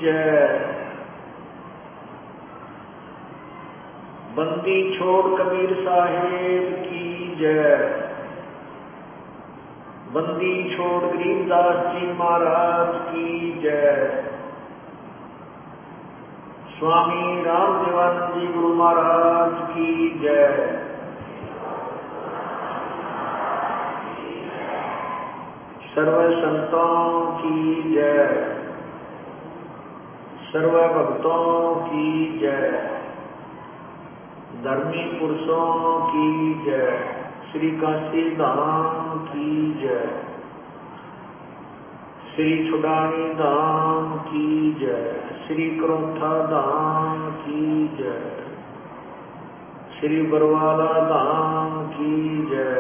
जय। बंदी छोड़ कबीर साहेब की जय। बंदी छोड़ गरीबदास जी महाराज की जय। स्वामी रामदेवानंद जी गुरु महाराज की जय। सर्व संतों की जय। सर्व भक्तों की जय। धर्मी पुरुषों की जय। श्री काशी धाम की जय। श्री छुड़ानी धाम की जय। श्री करोथा धाम की जय। श्री बरवाला धाम की जय।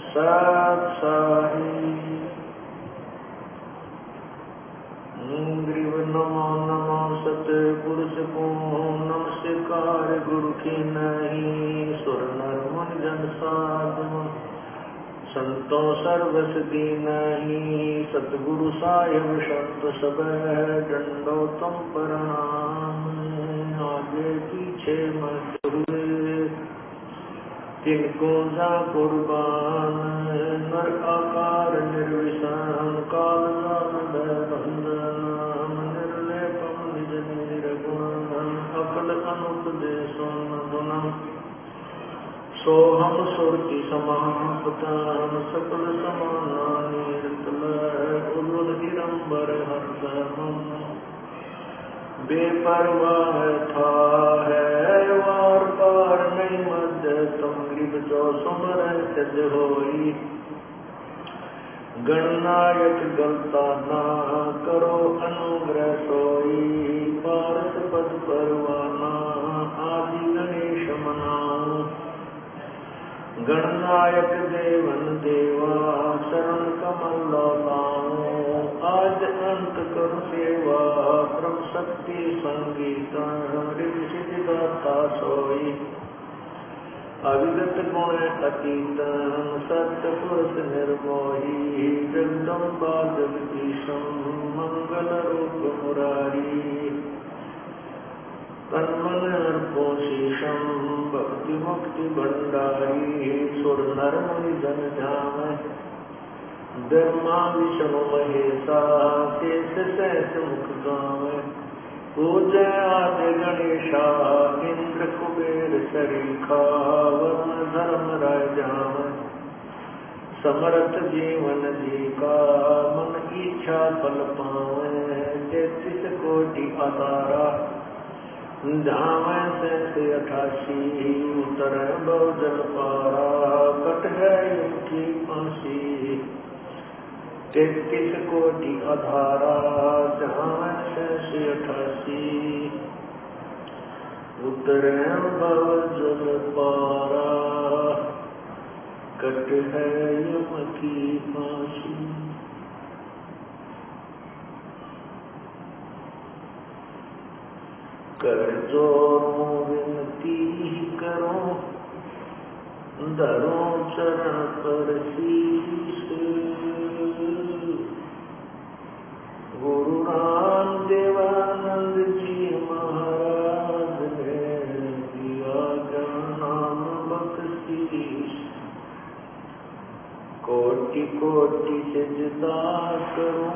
सत साहिब नमो नमो सतपुरुष को नमस्कार गुरु की नहीं सुर नर मन जन साधु संतों सर्वस दीनहि सतगुरु साहिब संत सब डंडो तुम प्रणाम। आगे पीछे मत हुए तिनको जा कुर्बान नर आकार निर्विशान काल बंधन निर्लेपम निज निर्गुण अकल अनुपदेशो गुणम सोहम सुरति समापताम सकल समानानि उल्लुल गिरंबर हरदम बेपरवाह था है वार पार नहीं मध्य तुम ग्रीब जो सुमर सज होई गणनायक गलता ना करो अनुग्रह सोई पारस पद परवाना आदि गणेश मनाऊं गणनायक देवन देवा शरण कमल लाऊं आज अंत कर सेवा ब्रह्म शक्ति संगीता ऋषि सिद्धाता सोई अविगत गुण अतीत सत्य पुरुष निर्मोही जगदम्बा जगदीशम मंगल रूप मुरारी तन्मन अर्पो शीशम भक्ति मुक्ति भंडारी सुर नर मुनि जन जाम ब्रह्मा विष्णु महेशा शेष सहस मुख गाम पूजय आदि गणेशा इंद्र कुबेर सरीखा वरुण धर्म राजाम समर्थ जीवन जी का मन इच्छा फल पावे 33 कोटि अतारा धाम से 88 उतर बहुजल पारा कट गए उनकी फांसी 33 कोटि अधारा धाम से 88 उतर बहुजल पारा कट है यम की फांसी। कर जोरों विनती करो धरो चरण पर शीश गुरु रामदेवानंद जी महाराज ने दिया ज्ञान बख्शीश कोटि कोटि सिजदा करो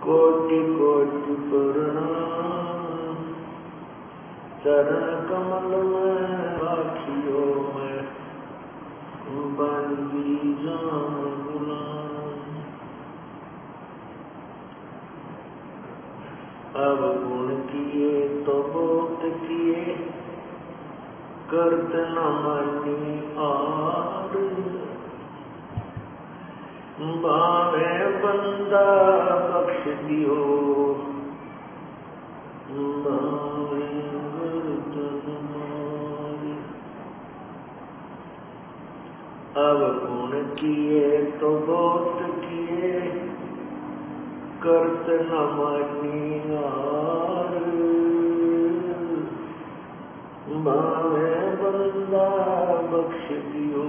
कोटि कोटि प्रणाम चरण कमल में राखियो में बंदी जान गुलाम। अब गुण किए तो बहुत किए करत न मानी आर बावे बंदा बख्श दियो बावे गर्दन मारी। अब गुण किए तो बहुत किए करत न मानी आर बावे बंदा बख्श दियो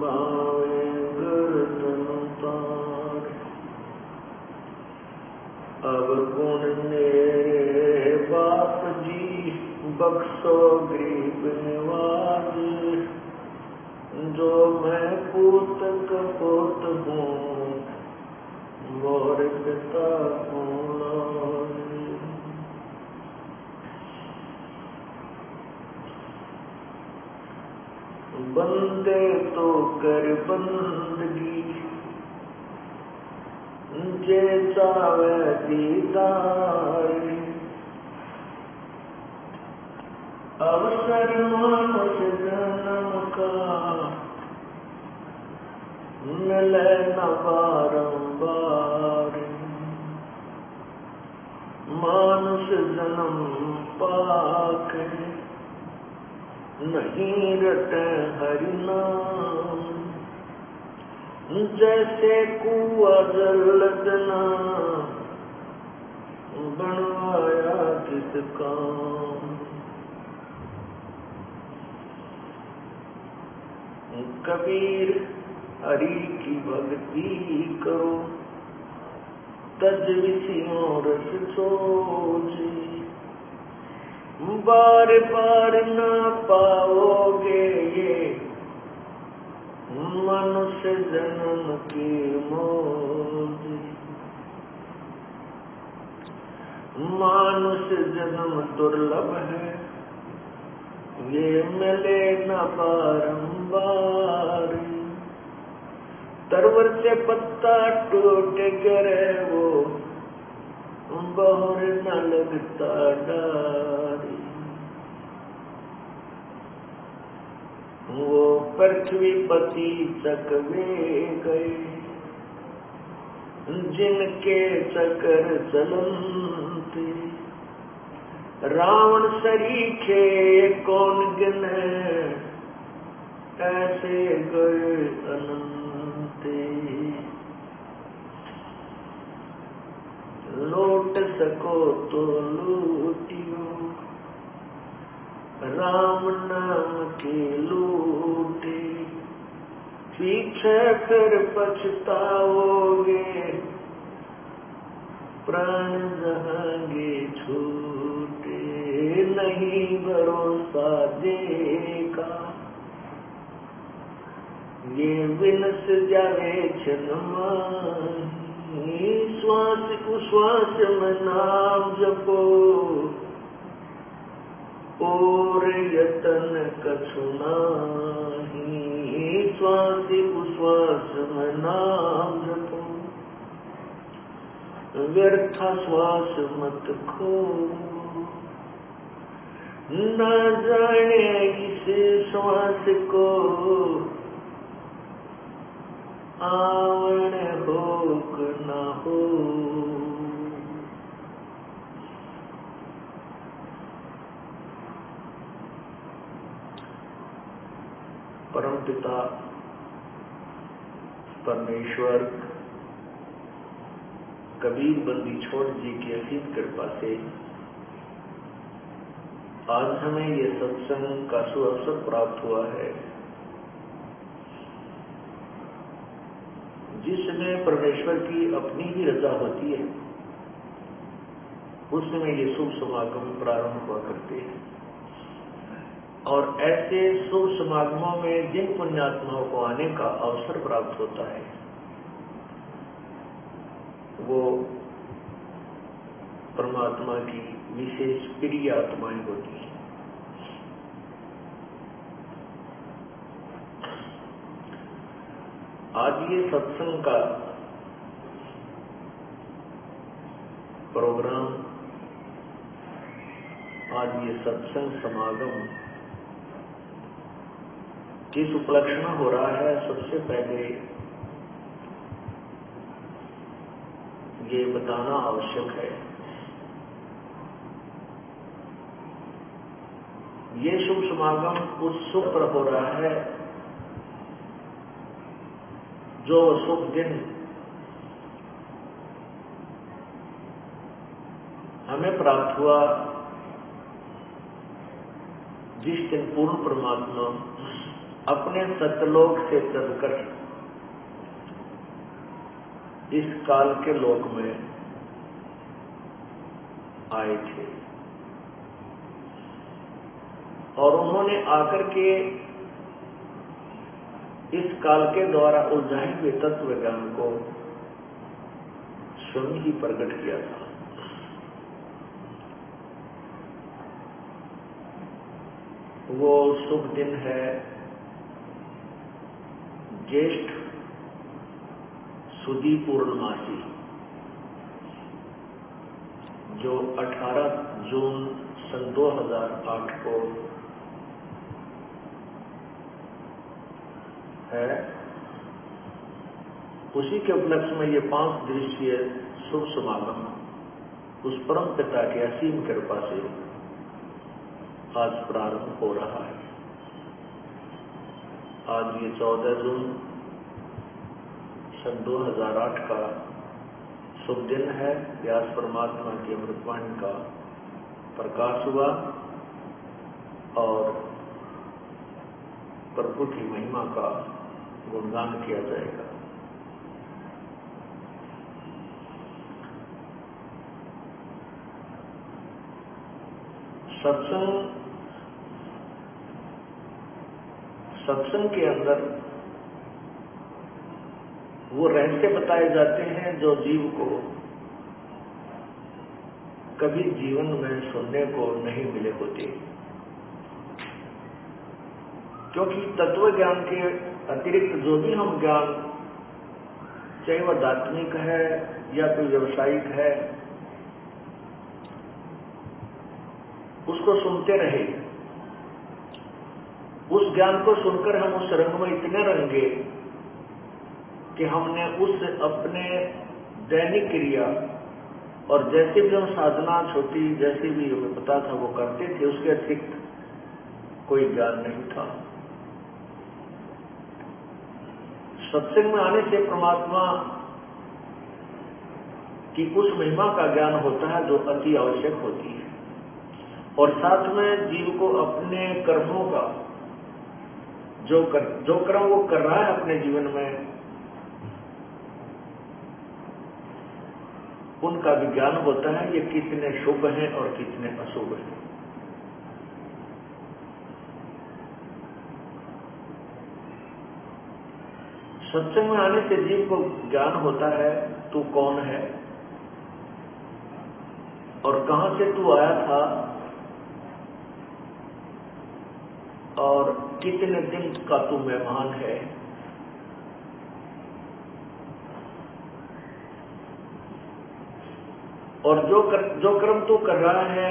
बावे गर्दन तार। बख्शो गरीब नवाज, जो मैं पूत कपूत हूँ मोर पिता हूँ लाज। बंदे तो कर बंदगी, जे चावे दीदार, अवसर मानुष जन्म का मिले न बारंबार। मानुष जन्म पाके नहीं रटे हरि नाम, जैसे कुआ जल जना बनवाया किस काम। कबीर हरि की भक्ति करो, तज विषयों रस सोची, बार बार न पाओगे ये मनुष्य जन्म की मौज। मानुष जन्म दुर्लभ है, ये मिले न बारंबार। तरवर से पत्ता टूट गिरे वो बहुर न लगता डारी। वो पृथ्वी पति चकवे गए, जिनके चक्कर चलते। रावण सरीखे कौन गिने, ऐसे गए अनंते। लौट सको तो लूटियो, राम नाम के लूटे। पीछे फिर पछताओगे, प्राण जहांगे छूटे। नहीं भरोसा देखा, ये विनस जावे छनमाही। श्वास उश्वास में नाम जपो, और यतन कछु नाही। श्वास उश्वास में नाम जपो, व्यर्था श्वास मत खो। न जाने इस श्वास को, आवण हो न हो। परमपिता परमेश्वर कबीर बंदी छोड़ जी की असीम कृपा से आज हमें ये सत्संग का सुअवसर प्राप्त हुआ है, जिसमें परमेश्वर की अपनी ही रजा होती है। उसमें ये शुभ समागम प्रारंभ हुआ करते हैं, और ऐसे शुभ समागमों में जिन पुण्यात्माओं को आने का अवसर प्राप्त होता है, वो परमात्मा की विशेष प्रिय आत्माएं होती हैं। आज ये सत्संग का प्रोग्राम, आज ये सत्संग समागम किस उपलक्ष्य में हो रहा है, सबसे पहले ये बताना आवश्यक है। ये शुभ समागम उस शुभ पर हो रहा है जो शुभ दिन हमें प्राप्त हुआ, जिस दिन पूर्ण परमात्मा अपने सत्यलोक से चलकर इस काल के लोक में आए थे। और उन्होंने आकर के इस काल के द्वारा उलझाए हुए तत्व ज्ञान को स्वयं ही प्रकट किया था। वो शुभ दिन है ज्येष्ठ सुदी पूर्णमासी, जो 18 जून सन 2008 को है। उसी के उपलक्ष्य में ये 5 दिवसीय शुभ समागम उस परम पिता की असीम कृपा से आज प्रारंभ हो रहा है। आज ये 14 जून सन 2008 का शुभ दिन है। व्यास परमात्मा की अमृतवाणी का प्रकाश हुआ और प्रभु की महिमा का गुणगान किया जाएगा। सत्संग के अंदर वो रहस्य बताए जाते हैं जो जीव को कभी जीवन में सुनने को नहीं मिले होते, क्योंकि तत्व ज्ञान के अतिरिक्त जो भी हम ज्ञान, चाहे वह दार्शनिक है या कोई व्यवसायिक है, उसको सुनते रहे। उस ज्ञान को सुनकर हम उस रंग में इतने रंगे कि हमने उस अपने दैनिक क्रिया और जैसे भी हम साधना छोटी जैसे भी हमें पता था वो करते थे, उसके अतिरिक्त कोई ज्ञान नहीं था। सत्संग में आने से परमात्मा की उस महिमा का ज्ञान होता है जो अति आवश्यक होती है, और साथ में जीव को अपने कर्मों का जो कर्म वो कर रहा है अपने जीवन में, उनका भी ज्ञान होता है, ये कितने शुभ हैं और कितने अशुभ हैं। सत्संग में आने से जीव को ज्ञान होता है तू कौन है और कहां से तू आया था और कितने दिन का तू मेहमान है। और जो कर्म तू कर रहा है,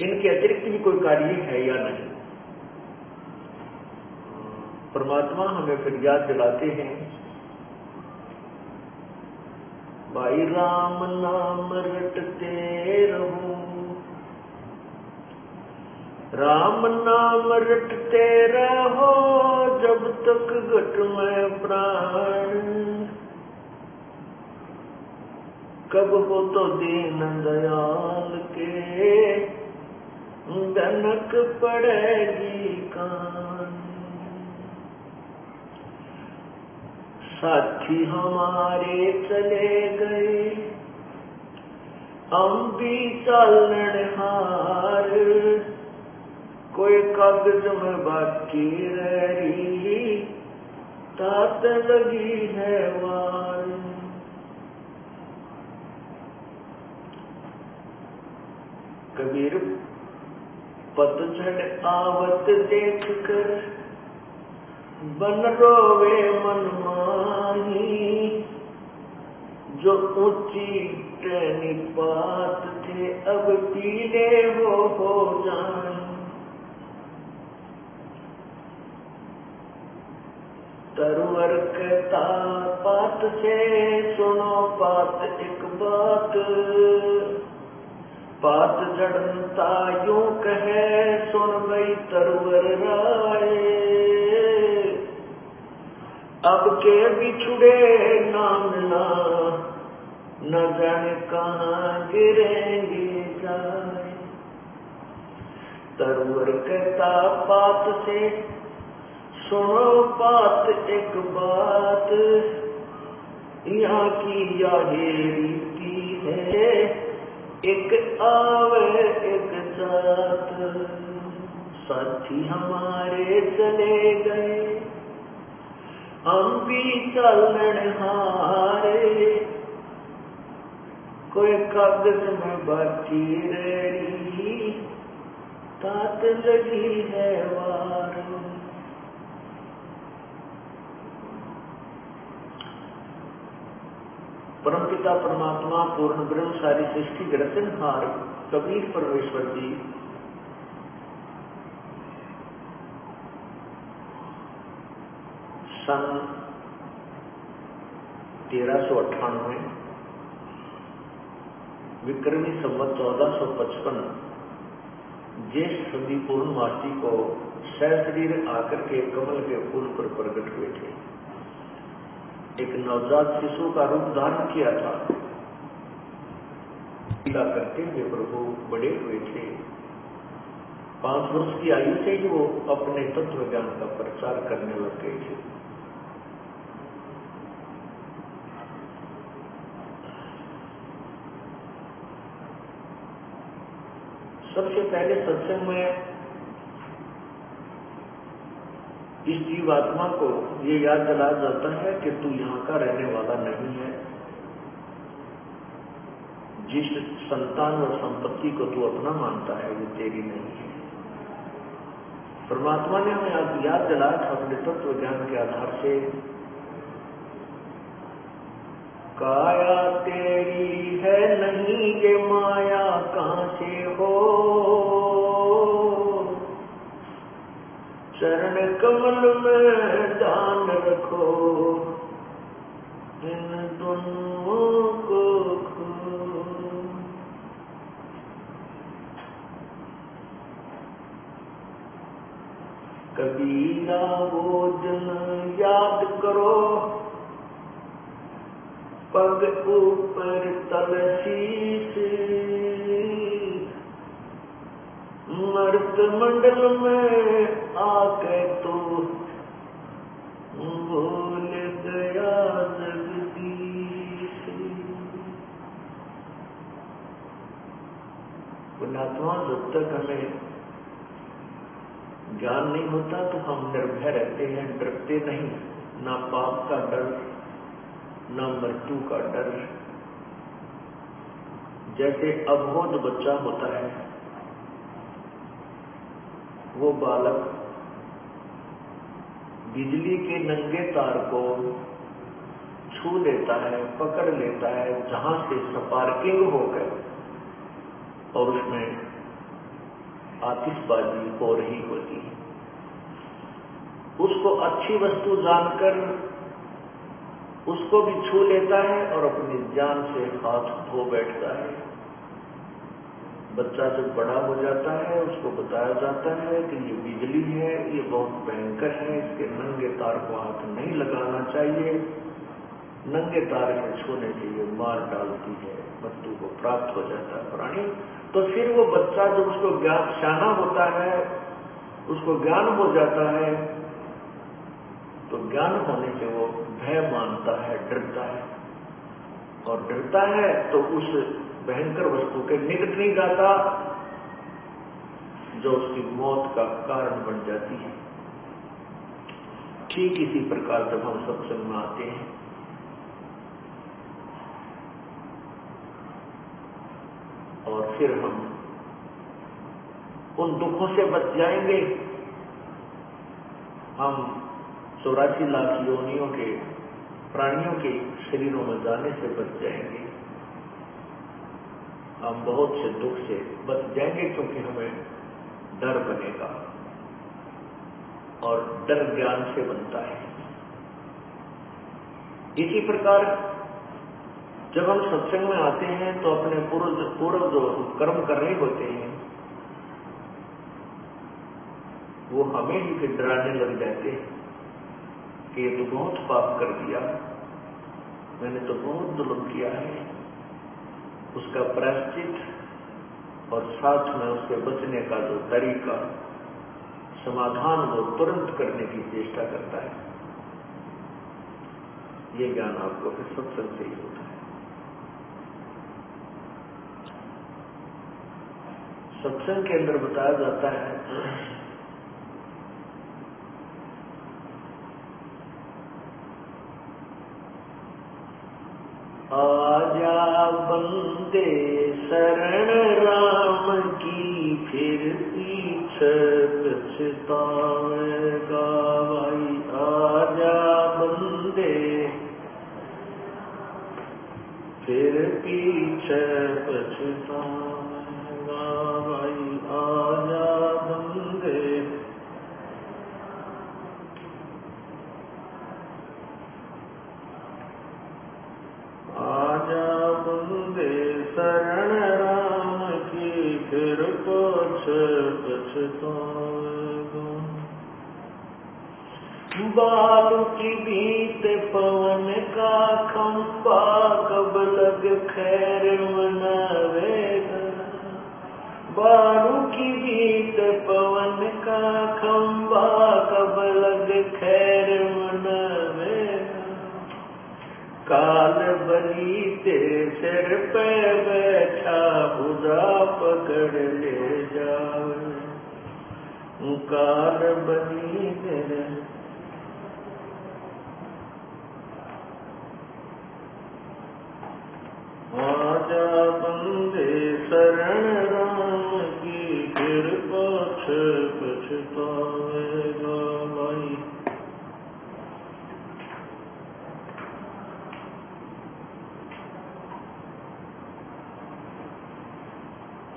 इनके अतिरिक्त भी कोई कार्य है या नहीं। परमात्मा हमें फिर याद दिलाते हैं, भाई राम नाम रटते रहो, राम नाम रटते रहो जब तक घट में प्राण, कब हो तो दीन दयाल के दनक पड़ेगी कान। साथी हमारे चले गए हम भी चलनहार, कोई कागज में बाकी रही तात लगी है वार। कबीर पतझड़ आवत देख कर बन रोवे मन माही, जो ऊंची टहनी पात थे अब पीले हो जान। तरवर कहता पात से सुनो पात एक बात, पात जड़ता यूं कहे सुन गई तरवर राय। अब के बिछुड़े ना मिला न जाने कहाँ गिरेंगे जाए। तरवर कहता पात से सुनो पात एक बात, यहाँ की यह रीति है एक आवे एक साथ साथी हमारे चले गए, हम भी चलन हारे, कोई कागज में बाकी रही, तात लगी है वार। परमपिता परमात्मा पूर्ण ब्रह्म सारी सृष्टि के रचनहार कबीर परमेश्वर जी सन 1398 विक्रमी संवत 1455 ज्येष्ठ सदी पूर्णमासी को सहशरीर आकर के कमल के फूल पर प्रकट हुए थे। एक नवजात शिशु का रूप धारण किया था। लीला करते हुए प्रभु बड़े हुए थे। 5 वर्ष की आयु से ही वो अपने तत्व ज्ञान का प्रचार करने लग गए थे। सबसे पहले सत्संग में इस जीवात्मा को ये याद दिलाया जाता है कि तू यहाँ का रहने वाला नहीं है। जिस संतान और संपत्ति को तू अपना मानता है वो तेरी नहीं है। परमात्मा ने हमें याद दिलाया था अपने तत्व ज्ञान के आधार से, काया तेरी है नहीं ये माया कहां से हो, चरण कमल में ध्यान रखो, इन दोनों को खो। कबीरा वो दिन याद करो, पग ऊपर तल शीश, मर्त मंडल में आके तो भूल गया जगदीश। पुण्यात्मा, जब तक हमें ज्ञान नहीं होता तो हम निर्भय रहते हैं, डरते नहीं। ना पाप का डर, ना मृत्यु का डर। जैसे अबोध बच्चा होता है, वो बालक बिजली के नंगे तार को छू लेता है, पकड़ लेता है, जहां से स्पार्किंग होकर और उसमें आतिशबाजी हो रही होती है। उसको अच्छी वस्तु जानकर उसको भी छू लेता है और अपनी जान से हाथ धो बैठता है। बच्चा जब बड़ा हो जाता है उसको बताया जाता है कि ये बिजली है, ये बहुत भयंकर है, इसके नंगे तार को हाथ नहीं लगाना चाहिए, नंगे तार के छूने से ये मार डालती है, मृत्यु को प्राप्त हो जाता है प्राणी। तो फिर वो बच्चा जब उसको ज्ञान शाना होता है, उसको ज्ञान हो जाता है, तो ज्ञान होने से वो भय मानता है, डरता है, और डरता है तो उस भयंकर वस्तु के निकट नहीं जाता जो उसकी मौत का कारण बन जाती है। ठीक इसी प्रकार जब हम सत्संग में आते हैं और फिर हम उन दुखों से बच जाएंगे, हम 84 लाख योनियों के प्राणियों के शरीरों में जाने से बच जाएंगे। हम बहुत से दुख से बच जाएंगे क्योंकि हमें डर बनेगा, और डर ज्ञान से बनता है। इसी प्रकार जब हम सत्संग में आते हैं तो अपने पूर्व जो कर्म कर रहे होते हैं वो हमें ही फिर डराने लग जाते हैं कि ये तो बहुत पाप कर दिया, मैंने तो बहुत जुल्म किया है। उसका प्रायश्चित और साथ में उससे बचने का जो तरीका, समाधान वो तुरंत करने की चेष्टा करता है। ये ज्ञान आपको फिर सत्संग से ही होता है। सत्संग के अंदर बताया जाता है आजा बंदे शरण राम की फिर पीछे पछतावेगा भाई। आजा बंदे फिर पीछे पछतावेगा भाई। आजा बंदे आजा बंदे शरण राम की फिर पछतावेगा। बालू की बीत पवन का खंबा कब लग खैर मनावेगा। बालू की बीत पवन का खंबा कब लग खैर मनावेगा। काल बली तेरे सिर पे बैठा भुजा पकड़ ले जावे। काल बली तेरे आजा बंदे शरण राम की फिर पछतावेगा भाई।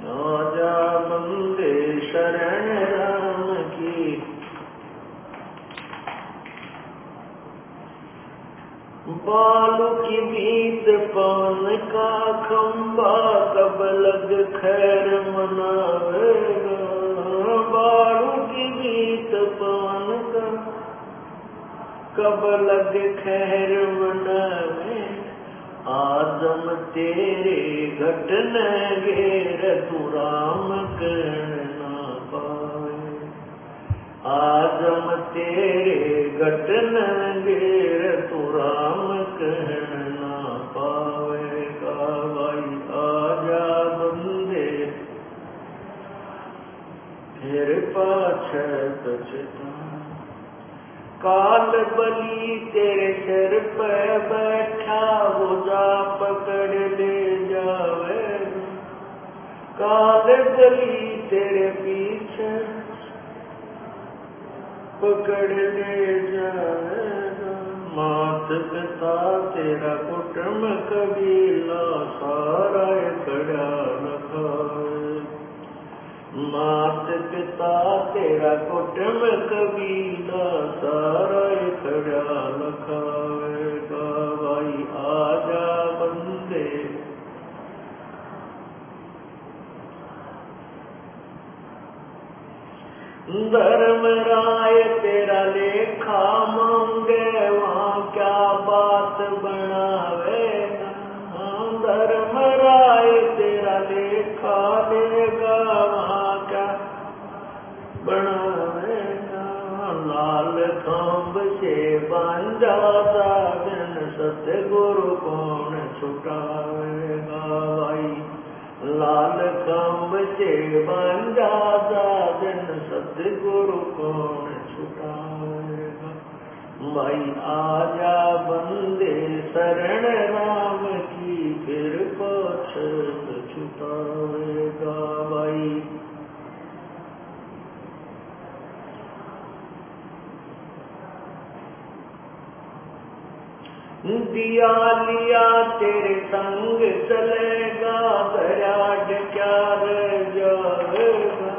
आजा बंदे शरण राम की बालू की बीत पवन का खंबा कब लग खैर मनावेगा। बालू की बीत पवन का कब लग खैर मनावे। आदम तेरे घट न घेर तू राम करना पाए। आदम तेरे घट न घेर तू राम कहना पावेगा भाई। आजा बंदे फिर पाछे पछता। काल बली तेरे सिर पे बैठा भुजा पकड़ ले जावेगा। काल बली तेरे पीछे पकड़ ले जाएगा। मात पिता तेरा कुटुंब कबीला सारा खड़ा रखाए। मात पिता तेरा कुटुंब कबीला सारा खड़ा रखाएगा भाई। आजा बंदे धर्मराय तेरा लेखा मांगे वहाँ क्या बात बनावेगा। धर्मराय तेरा लेखा लेगा वहाँ क्या बनावेगा। लाल खंभ से बांधा साधन सतगुरु कौन छुटावेगा भाई। लाल खंभ से बांधा साधन सतगुरु कौन छुटावेगा भाई। आजा बंदे शरण राम की फिर पछतावेगा भाई। दिया लिया तेरे संग चलेगा दरियाड क्या रह जाएगा।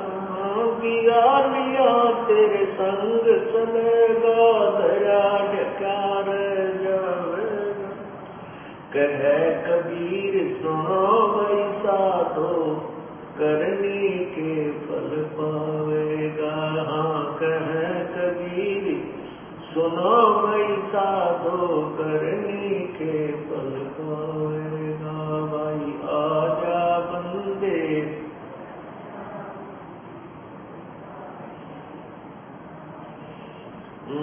दिया लिया तेरे संग चलेगा दरियाड क्या रह जाएगा। कहे कबीर सुनो भाई साधो करनी के फल पावेगा। हाँ कहे कबीर सुनो भाई साधो करनी के फल पावेगा भाई। आजा बंदे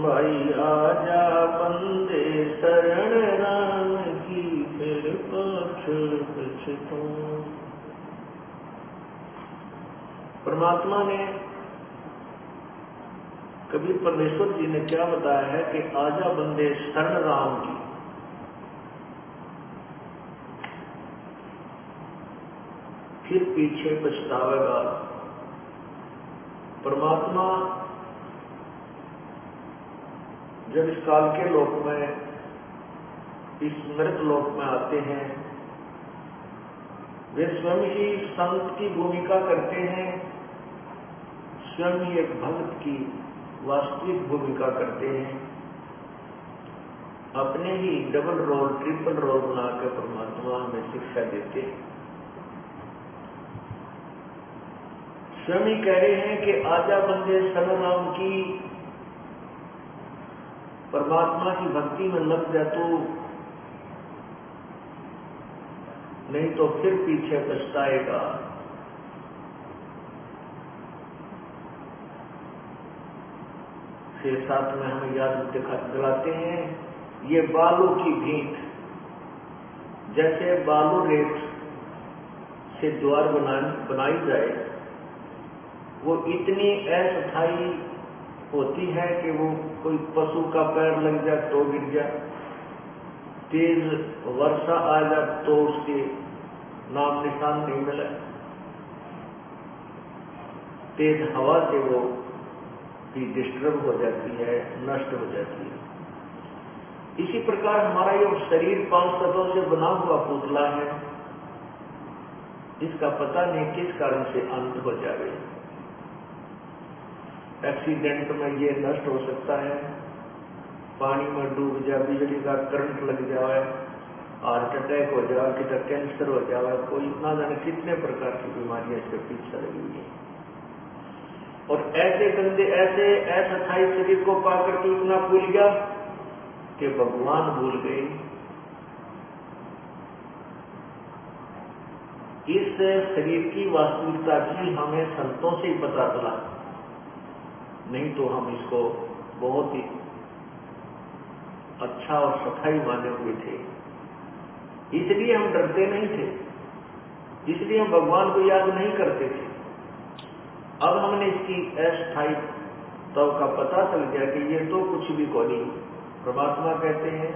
भाई। आजा बंदे शरण राम की फिर पछताओ। परमात्मा ने, कबीर परमेश्वर जी ने क्या बताया है कि आजा बंदे शरण राम की, फिर पीछे पछतावेगा। परमात्मा जब इस काल के लोक में, इस मृत लोक में आते हैं, वे स्वयं ही संत की भूमिका करते हैं, स्वयं ही एक भक्त की वास्तविक भूमिका करते हैं, अपने ही डबल रोल ट्रिपल रोल बनाकर परमात्मा हमें शिक्षा देते हैं। स्वयं ही कह रहे हैं कि आजा बंदे शरण राम की, परमात्मा की भक्ति में लग जा तू, नहीं तो फिर पीछे पछताएगा। फिर साथ में हमें याद दिलाते हैं, ये बालू की भींट, जैसे बालू रेत से द्वार बनाई जाए, वो इतनी अस्थायी होती है कि वो कोई पशु का पैर लग जाए तो गिर जाए, तेज वर्षा आ जाए तो उसके नाम निशान नहीं मिला, तेज हवा से वो भी डिस्टर्ब हो जाती है, नष्ट हो जाती है। इसी प्रकार हमारा ये शरीर 5 तत्वों से बना हुआ पुतला है, इसका पता नहीं किस कारण से अंत हो जाए। एक्सीडेंट में ये नष्ट हो सकता है, पानी में डूब जाए, बिजली का करंट लग जाए, हार्ट अटैक हो जाए, किधर कैंसर हो जाए, कोई ना जाने कितने प्रकार की बीमारियां इसके पीछे लगी हुई है। और ऐसे बंदे ऐसे अस्थायी शरीर को पाकर के इतना भूल गया कि भगवान भूल गए। इस शरीर की वास्तविकता की हमें संतों से ही पता चला, नहीं तो हम इसको बहुत ही अच्छा और सफाई माने हुए थे। इसलिए हम डरते नहीं थे, इसलिए हम भगवान को याद नहीं करते थे। अब हमने इसकी अस्थायित्व का पता चल गया कि ये तो कुछ भी को नहीं। परमात्मा कहते हैं,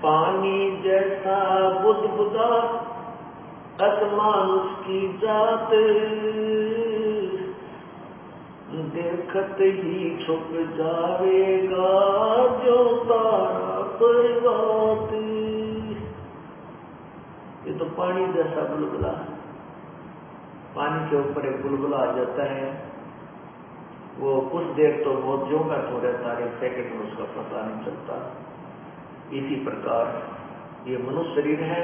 पानी जैसा बुदबुदा मानुष की जात, देखत ही छुप जावेगा जो तारा पर्वत। ये तो पानी जैसा बुलबुला, पानी के ऊपर एक बुलबुला आ जाता है, वो कुछ देर तो बहुत ज्यों का तो रहता है, 1 सेकंड में उसका पता नहीं चलता। इसी प्रकार ये मनुष्य शरीर है,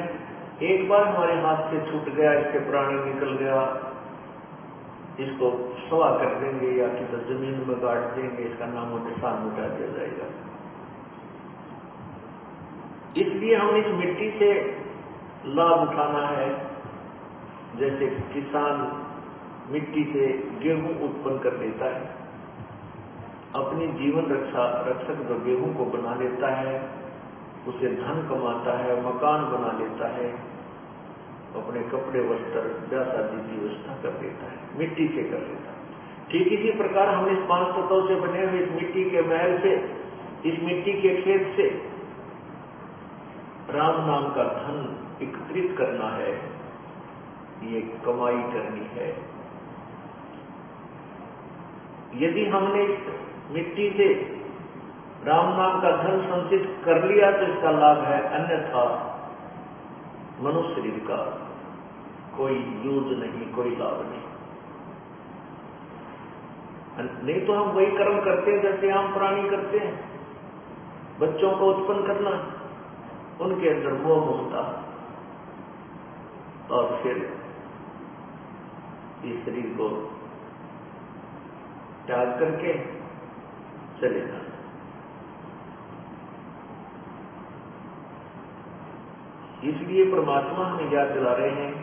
एक बार हमारे हाथ से छूट गया, इसके प्राणी निकल गया, इसको सवा कर देंगे या किसी जमीन में गाड़ देंगे, इसका नाम और निशान मिटा दिया जाएगा। इसलिए हम इस मिट्टी से लाभ उठाना है। जैसे किसान मिट्टी से गेहूं उत्पन्न कर लेता है, अपनी जीवन रक्षक जो गेहूं को बना लेता है, उसे धन कमाता है, मकान बना लेता है, अपने कपड़े वस्त्र ब्याह शादी की व्यवस्था कर देता है, मिट्टी से कर लेता है। ठीक इसी प्रकार हम इस 5 तत्वों से बने हुए इस मिट्टी के महल से, इस मिट्टी के खेत से राम नाम का धन एकत्रित करना है, ये कमाई करनी है। यदि हमने इस मिट्टी से राम नाम का धन संचित कर लिया तो इसका लाभ है, अन्यथा मनुष्य शरीर का कोई यूज नहीं, कोई लाभ नहीं। नहीं तो हम वही कर्म करते हैं जैसे आम प्राणी करते हैं, बच्चों को उत्पन्न करना, उनके अंदर मोह ममता, और फिर इस शरीर को त्याग करके चले जाना। इसलिए परमात्मा हमें याद दिला रहे हैं,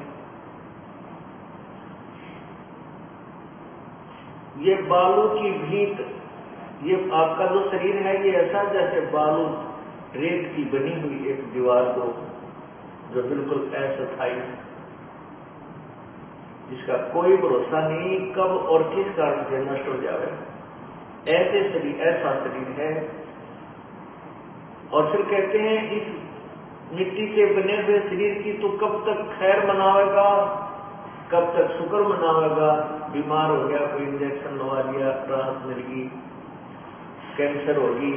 ये बालू की भींत, ये आपका जो शरीर है ये ऐसा जैसे बालू रेत की बनी हुई एक दीवार को, जो बिल्कुल अस्थायी, जिसका कोई भरोसा नहीं कब और किस कारण से नष्ट हो जाए। ऐसे शरीर, ऐसा शरीर है। और फिर कहते हैं इस मिट्टी से बने हुए शरीर की तो कब तक खैर मनावेगा, कब तक शुक्र मनावेगा। बीमार हो गया, कोई इंजेक्शन लगा दिया, राहत मिल गई। कैंसर होगी,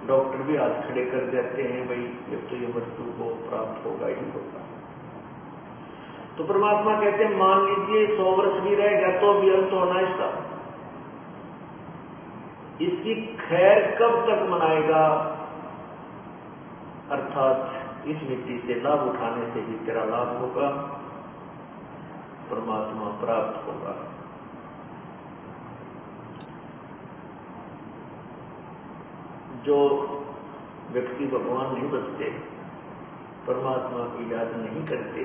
डॉक्टर भी हाथ खड़े कर देते हैं, भाई ये तो ये मृत्यु को प्राप्त होगा ही होगा। तो परमात्मा कहते हैं मान लीजिए 100 वर्ष भी रह गया तो भी अंत होना इसका। इसकी खैर कब तक मनाएगा, अर्थात इस मिट्टी से लाभ उठाने से ही तेरा लाभ होगा, परमात्मा प्राप्त होगा। जो व्यक्ति भगवान नहीं बचते, परमात्मा की याद नहीं करते,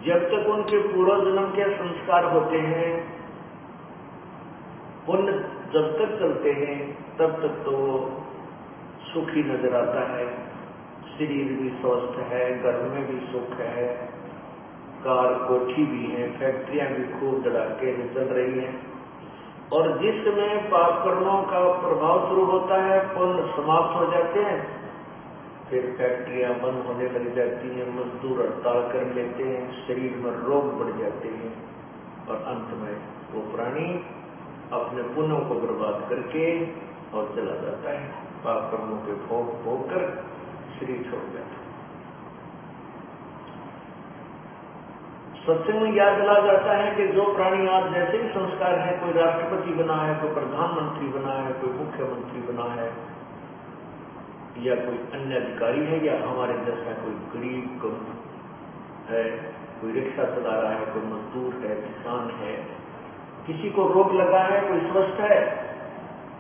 जब तक उनके पूर्व जन्म के संस्कार होते हैं, पुण्य जब तक चलते हैं, तब तक तो वो सुखी नजर आता है। शरीर भी स्वस्थ है, घर में भी सुख है, कार कोठी भी है, फैक्ट्रियां भी खूब धड़ाके से चल रही हैं। और जिस समय पाप कर्मों का प्रभाव शुरू होता है, पुण्य समाप्त हो जाते हैं, फिर फैक्ट्रियां बंद होने लग जाती हैं, मजदूर हड़ताल कर लेते हैं, शरीर में रोग बढ़ जाते हैं और अंत में वो प्राणी अपने पुण्यों को बर्बाद करके और चला जाता है, पाप कर्मों के भोग भोग कर शरीर छोड़ जाता है। सत्संग में याद दिला जाता है कि जो प्राणी आज जैसे भी संस्कार है, कोई राष्ट्रपति बना है, कोई प्रधानमंत्री बना है, कोई मुख्यमंत्री बना है, या कोई अन्य अधिकारी है, या हमारे जैसा कोई गरीब है, कोई रिक्शा चला रहा है, कोई मजदूर है, किसान है, किसी को रोग लगा है, कोई स्वस्थ है,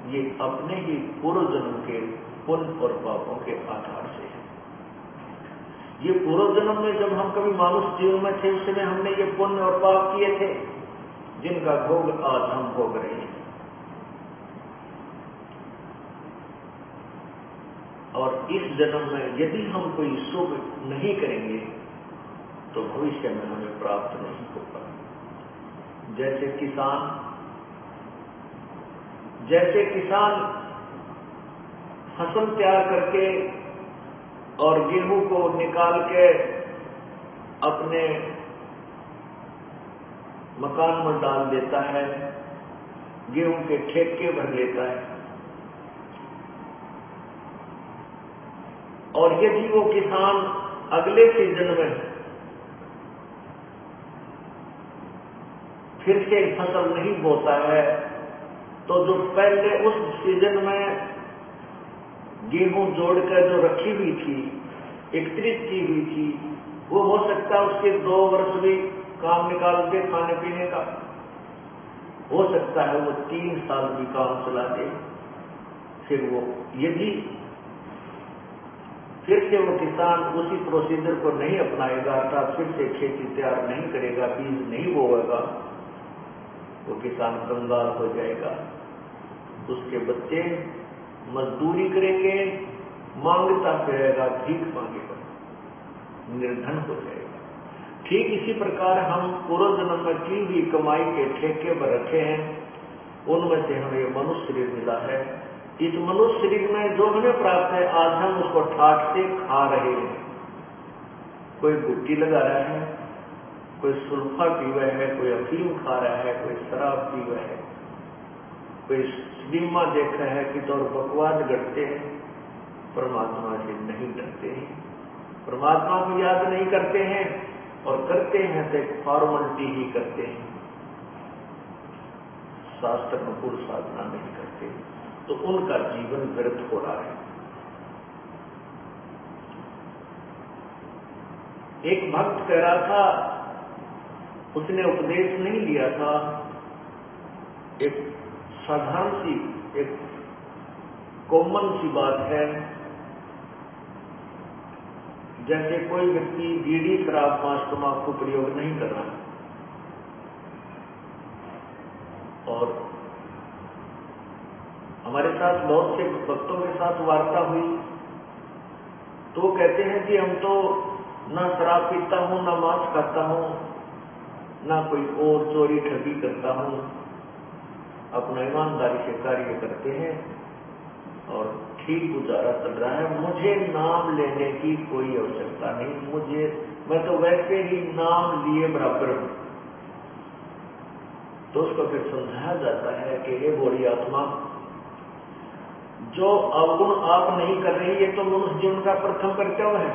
ये अपने ही पूर्व जन्म के पुण्य और पापों के आधार से है। ये पूर्व जन्म में जब हम कभी मानुष जीवन में थे, उस समय हमने ये पुण्य और पाप किए थे, जिनका भोग आज हम भोग रहे हैं। और इस जन्म में यदि हम कोई शुभ नहीं करेंगे तो भविष्य में हमें प्राप्त नहीं होगा। जैसे किसान फसल तैयार करके और गेहूं को निकाल के अपने मकान में डाल देता है, गेहूं के ठेके भर लेता है, और यदि वो किसान अगले सीजन में फिर से फसल नहीं बोता है, तो जो पहले उस सीजन में गेहूं जोड़कर जो रखी हुई थी, एकत्रित की हुई थी, वो हो सकता है उसके 2 वर्ष भी काम निकाल दे खाने पीने का, हो सकता है वो 3 साल भी काम चला दे। फिर वो यदि फिर से वो किसान उसी प्रोसीजर को नहीं अपनाएगा, अर्थात फिर से खेती तैयार नहीं करेगा, बीज नहीं बोएगा, वो किसान कंगाल हो जाएगा। उसके बच्चे मजदूरी करेंगे, मांगता फिरेगा, भीख मांगेगा, निर्धन हो जाएगा। ठीक इसी प्रकार हम पूर्व जन्म में की हुई कमाई के ठेके पर रखे हैं, उनमें से हमें मनुष्य शरीर मिला है। इस मनुष्य शरीर में जो हमें प्राप्त है, आज हम उसको ठाठ से खा रहे हैं। कोई गुट्टी लगा रहा है, कोई सुल्फा पी रहा है, कोई अफीम खा रहा है, कोई शराब पी रहा है, कोई सिनेमा देख रहा है कि तो बकवाद करते हैं, परमात्मा से नहीं डरते हैं, परमात्मा को याद नहीं करते हैं, और करते हैं तो एक फॉर्मेलिटी ही करते हैं, शास्त्र अनुकूल साधना नहीं करते, तो उनका जीवन व्यर्थ हो रहा है। एक भक्त कह रहा था, उसने उपदेश नहीं लिया था, एक साधारण सी, एक कॉमन सी बात है, जैसे कोई व्यक्ति बीड़ी, शराब, मांस, तंबाकू प्रयोग नहीं कर रहा, और हमारे साथ बहुत से भक्तों के साथ वार्ता हुई, तो वो कहते हैं कि हम तो ना शराब पीता हूं, ना मांस खाता हूं, ना कोई और चोरी ठगी करता हूँ, अपना ईमानदारी से कार्य करते हैं और ठीक गुजारा चल रहा है। मुझे नाम लेने की कोई आवश्यकता नहीं, मैं तो वैसे ही नाम लिए बराबर हूं। तो उसको फिर समझाया जाता है कि ये बोली आत्मा, जो अवगुण आप नहीं कर रही, ये तो मनुष्य जीवन का प्रथम कर्तव्य है,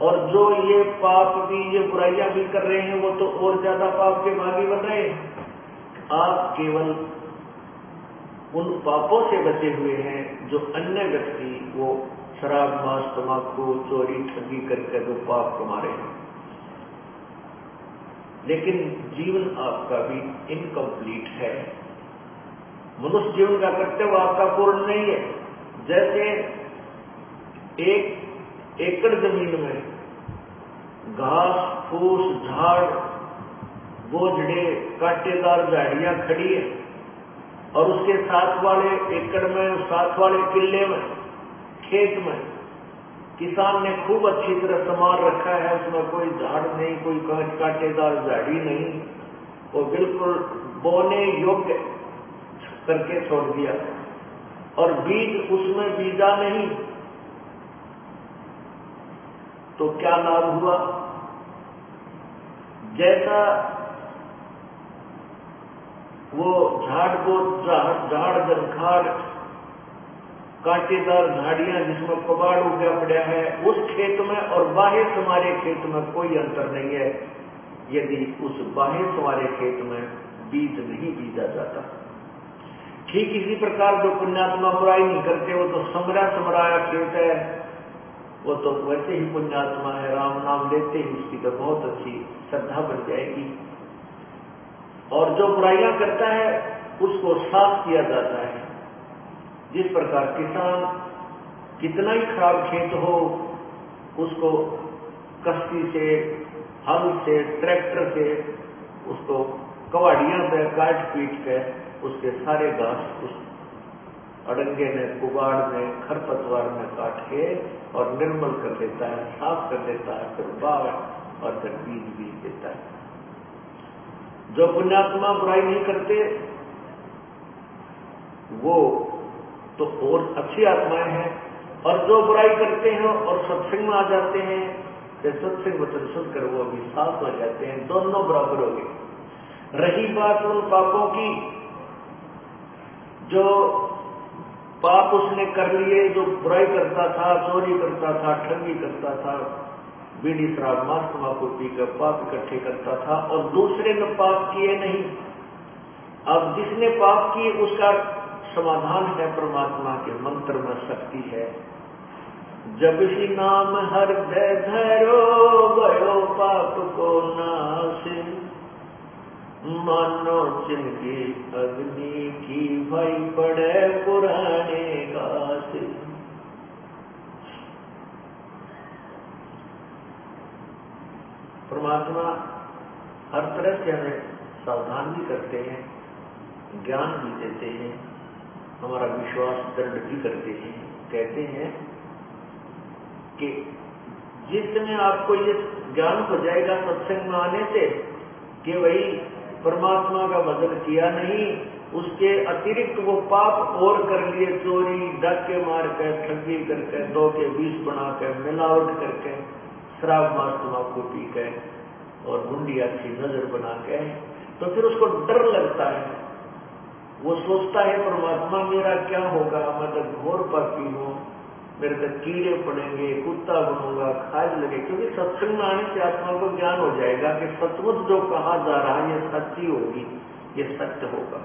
और जो ये पाप भी, ये बुराइयां भी कर रहे हैं, वो तो और ज्यादा पाप के भागी बन रहे हैं। आप केवल उन पापों से बचे हुए हैं जो अन्य व्यक्ति वो शराब, मांस, तम्बाकू, चोरी, ठगी करके जो पाप कमा रहे हैं। लेकिन जीवन आपका भी इनकम्प्लीट है, मनुष्य जीवन का कर्तव्य आपका पूर्ण नहीं है। जैसे 1 एकड़ जमीन में घास फूस, झाड़, बोझड़े, कांटेदार झाड़ियां खड़ी है, और उसके साथ वाले एकड़ में, साथ वाले किले में, खेत में किसान ने खूब अच्छी तरह संभाल रखा है, उसमें कोई झाड़ नहीं, कोई कांटेदार झाड़ी नहीं, वो बिल्कुल बोने योग्य करके छोड़ दिया, और बीज उसमें बीजा नहीं, तो क्या लाभ हुआ? जैसा वो झाड़ जंखाड़, कांटेदार झाड़ियां जिसमें कबाड़ उगा पड़ा है, उस खेत में और बाह्य हमारे खेत में कोई अंतर नहीं है, यदि उस बाह्य हमारे खेत में बीज नहीं बीजा जाता। ठीक इसी प्रकार जो पुण्यात्मा बुराई नहीं करते, वो तो समराया खेत है, वो तो वैसे ही पुण्यात्मा है, राम नाम लेते ही उसकी तो बहुत अच्छी श्रद्धा बन जाएगी। और जो बुराइयां करता है उसको साफ किया जाता है। जिस प्रकार किसान कितना ही खराब खेत हो, उसको कश्ती से, हल से, ट्रैक्टर से उसको कवाड़ियां पे काट पीट के उसके सारे घास उस अड़ंगे में, कुबाड़ में, खरपतवार में काट के और निर्मल कर देता है, साफ कर देता है, फिर बाढ़ और फिर बीज देता है। जो पुण्यात्मा बुराई नहीं करते वो तो और अच्छी आत्माएं हैं, और जो बुराई करते हैं और सत्संग में आ जाते हैं, तो सत्संग वचन सुनकर वो भी साफ हो जाते हैं, दोनों बराबर हो गए। रही बात उन पापों की, जो पाप उसने कर लिए, जो बुराई करता था, चोरी करता था, ठगी करता था, बीड़ी शराब मांस तम्बाकू पीकर पाप इकट्ठे करता था, और दूसरे ने पाप किए नहीं। अब जिसने पाप किए उसका समाधान है परमात्मा के मंत्र में शक्ति है। जब ही नाम हृदय धरो गयो पाप को नाश, मानो जिनकी अग्नि की भाई पड़े पुराने घास। परमात्मा हर तरह से हमें सावधान भी करते हैं, ज्ञान भी देते हैं, हमारा विश्वास दृढ़ भी करते हैं। कहते हैं कि जिस समय आपको ये ज्ञान हो जाएगा सत्संग में आने से कि वही परमात्मा का भजन किया नहीं, उसके अतिरिक्त वो पाप और कर लिए, चोरी, डाके मार कर, ठगी करके, 2 के 20 बना कर, मिलावट करके, शराब मांस तम्बाकू पी के और गुंडी अच्छी नजर बना के, तो फिर उसको डर लगता है। वो सोचता है परमात्मा मेरा क्या होगा, मैं तो घोर पापी हूँ, मेरे तो कीड़े पड़ेंगे, कुत्ता बनूंगा, खाज लगे। क्योंकि सत्संग में आने से आत्मा को ज्ञान हो जाएगा कि सचमुच जो कहा जा रहा है ये सच्ची होगी, ये सत्य होगा।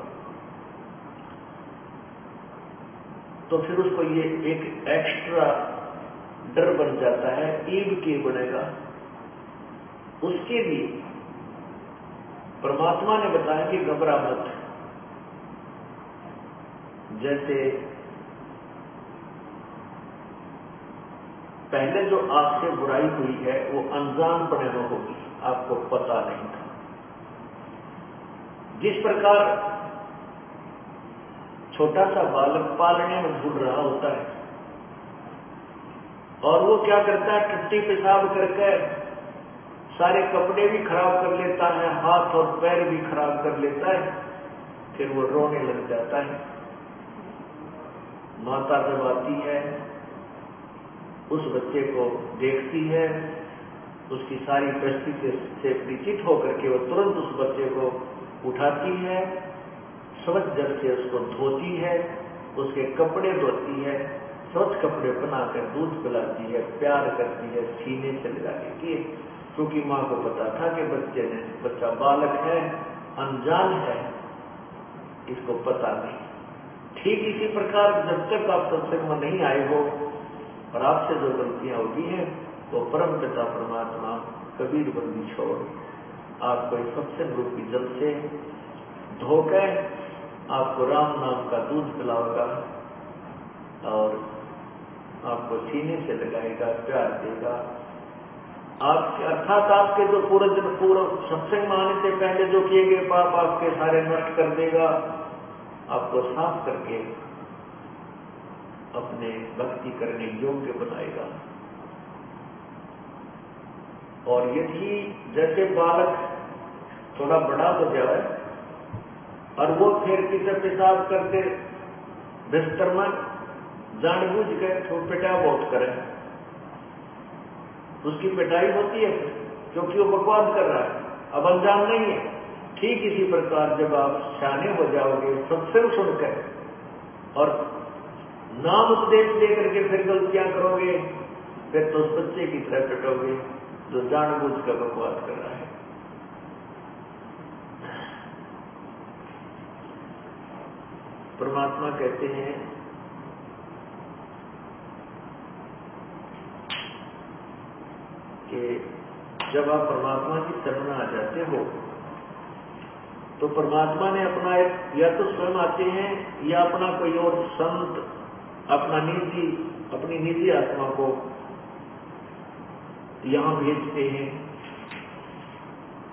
तो फिर उसको ये एक एक्स्ट्रा डर बन जाता है, ईब के बनेगा। उसके लिए परमात्मा ने बताया कि घबरा मत। जैसे पहले जो आपसे बुराई हुई है वो अनजानपने में होगी, आपको पता नहीं था। जिस प्रकार छोटा सा बालक पालने में झूल रहा होता है और वो क्या करता है, टट्टी पेशाब करके सारे कपड़े भी खराब कर लेता है, हाथ और पैर भी खराब कर लेता है, फिर वो रोने लग जाता है। माता जब आती है, उस बच्चे को देखती है, उसकी सारी परिस्थिति से परिचित होकर के वो तुरंत उस बच्चे को उठाती है, स्वच्छ जल से उसको धोती है, उसके कपड़े धोती है, स्वच्छ कपड़े बनाकर दूध पिलाती है, प्यार करती है, सीने से लगा देती है, क्योंकि माँ को पता था कि बच्चा बालक है, अनजान है, इसको पता नहीं। ठीक इसी प्रकार जब तक आप सत्संग में नहीं आए हो और आपसे जो गलतियां होती हैं, तो परम पिता परमात्मा कबीर बंदी छोड़ आपको इस सत्संग रूपी जल से धोकर आपको राम नाम का दूध पिलाएगा और आपको सीने से लगाएगा, प्यार देगा। आपके अर्थात आपके जो पूर्व सत्संग में आने से पहले जो किए गए पाप आपके सारे नष्ट कर देगा, आपको साफ करके अपने भक्ति करने योग्य बनाएगा। और यदि जैसे बालक थोड़ा बड़ा हो जाए और वो फिर किसे पेशाब करते बिस्तर में जानबूझ कर तो पिटा बहुत करे, उसकी पिटाई होती है क्योंकि वो बकवास कर रहा है, अब अनजान नहीं है। ठीक इसी प्रकार जब आप सियाने हो जाओगे सत्संग सुनकर और नाम उपदेश लेकर के फिर गलतियां करोगे, फिर तो उस बच्चे की तरह पिटोगे जो जानबूझ कर बकवास कर रहा है। परमात्मा कहते हैं कि जब आप परमात्मा की शरण में आ जाते हो तो परमात्मा ने अपना एक या तो स्वयं आते हैं या अपना कोई और संत अपनी निजी आत्मा को यहां भेजते हैं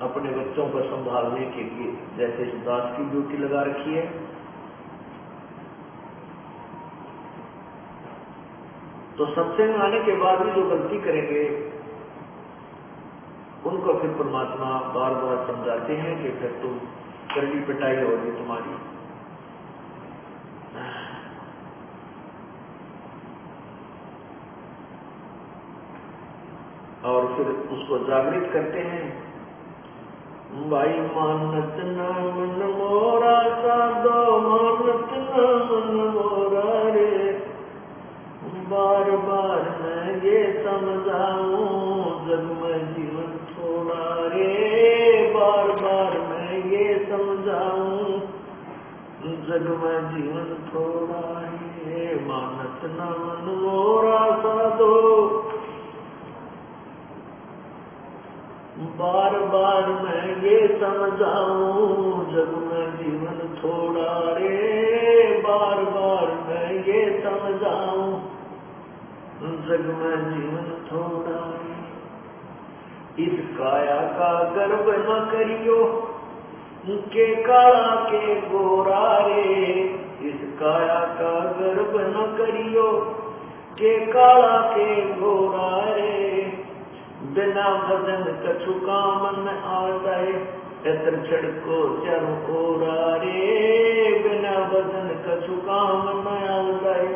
अपने बच्चों को संभालने के लिए। जैसे इस दास की ड्यूटी लगा रखी है, तो सत्संग में आने के बाद भी जो गलती करेंगे उनको फिर परमात्मा बार बार समझाते हैं कि फिर तुम करड़ी पिटाई होगी तुम्हारी। और फिर उसको जागृत करते हैं, भाई मानत न मन मोरा साधो, मानत न मन मोरा रे, बार बार मैं ये समझाऊं जग में जीवन थोड़ा रे, बार बार मैं ये समझाऊं जग में जीवन थोड़ा रे, मानत न मन मोरा साधो, बार बार मैं ये समझाऊं जग में जीवन थोड़ा रे, बार बार मैं ये समझाऊं जग में जीवन थोड़ा रे। इस काया का गर्व न करियो के काला के गोरा रे, इस काया का गर्व न करियो के काला के गोरा रे, बिना भजन कछु काम न आए, एतर छड़को चारों ओरा रे, बिना भजन कछु काम न आए,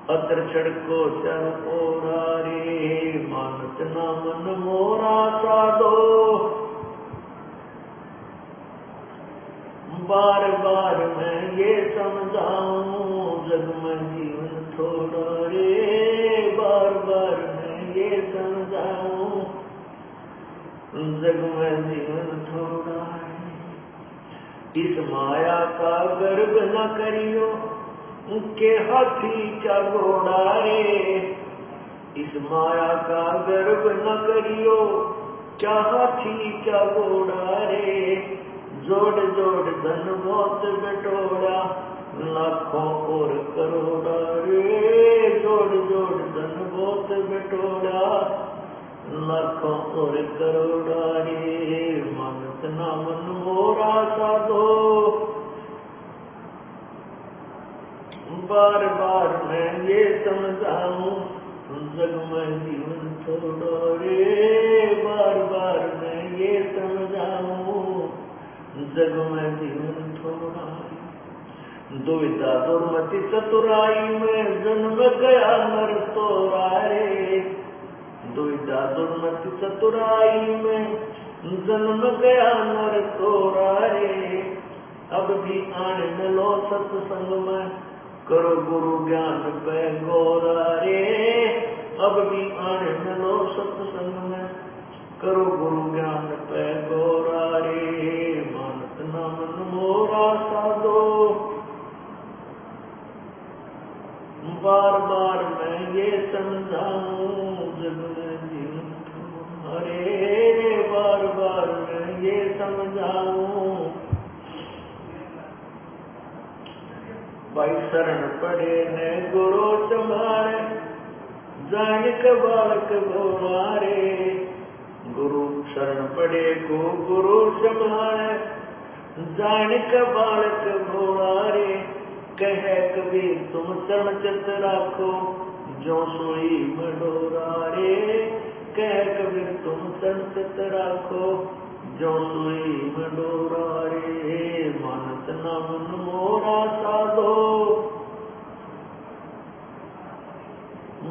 अतर छड़को चारों ओरा रे, मानत न मन मोरा साधो, बार बार मैं ये समझाऊं जग में जीवन थोड़ा रे, बार बार मैं ये समझाऊं जग में जीवन थोड़ा रे। इस माया का गर्व न करियो के हाथी का घोड़ा रे, इस माया का गर्व न करियो क्या हाथी का घोड़ा रे, जोड़ जोड़ धन बहुत बटोरा लाखों और करोड़ा रे, जोड़ जोड़ धन बहुत बटोरा लाखों और करोड़ा रे, मानत न मन मोरा साधो, बार बार मैं ये समझाऊं जग में जीवन थोड़ा रे, बार बार मैं ये समझाऊं, जग में जीवन थोड़ा रे। दुविधा दुर्मति चतुराई में जन्म गया नर तोरा रे, दुविधा दुर्मति चतुराई में जन्म गया नर तोरा रे। अब भी आने न लो सत्संग में, करो गुरु ज्ञान पे गोरा रे। अब भी आने न लो सत्संग में, करो गुरु ज्ञान पे गोरा रे। मानत न मन मोरा साधो, बार बार मैं ये समझाऊं, जग में जीवन थोड़ा रे, बार बार मैं ये समझाऊं। भाई शरण पड़े ने गुरु संभाले, जान के बालक गोवारे। गुरु शरण पड़े को गुरु संभाले, जान के बालक गोवारे। कह कबीर तुम चरण चित राखो, जो सोई मडोरा रे। कह कबीर तुम चरण चित राखो, जो सोई मडोरा रे। मानत न मन मोरा साधो,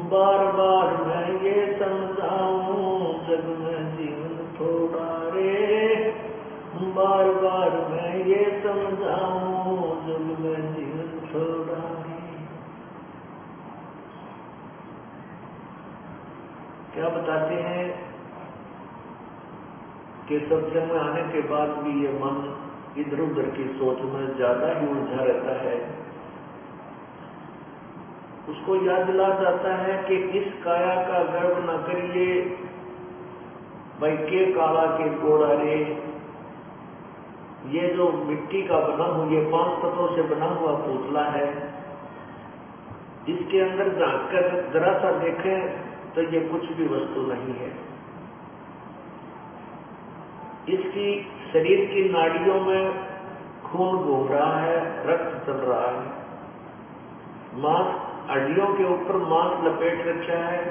बार बार मैं ये समझाऊं, जग में जीवन थोड़ा रे। बार बार मैं ये समझाऊं, जग में जीवन थोड़ा रे। क्या बताते हैं कि सत्संग में आने के बाद भी ये मन इधर उधर की सोच में ज्यादा ही उलझा रहता है। उसको याद दिला जाता है कि इस काया का गर्व न करिए, भाई के काला के गोड़ा रे। ये जो मिट्टी का बना हुआ, ये 5 तत्वों से बना हुआ पुतला है, इसके अंदर झांक कर जरा सा देखें तो ये कुछ भी वस्तु नहीं है। इसकी शरीर की नाड़ियों में खून घूम रहा है, रक्त चल रहा है, मांस हड्डियों के ऊपर मांस लपेट रखा है,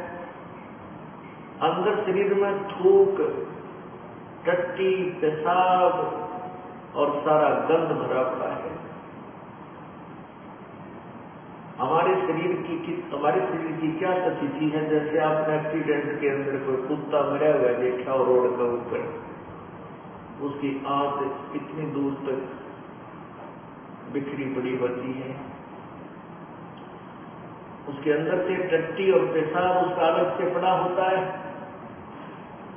अंदर शरीर में थूक, टट्टी, पेशाब और सारा गंध भरा पड़ा है। हमारे शरीर की क्या स्थिति है? जैसे आपने एक्सीडेंट के अंदर कोई कुत्ता मरा हुआ देखा और रोड के ऊपर, उसकी आंत इतनी दूर तक बिखरी पड़ी होती है, उसके अंदर से टट्टी और पेशाब उसका अलग से पड़ा होता है,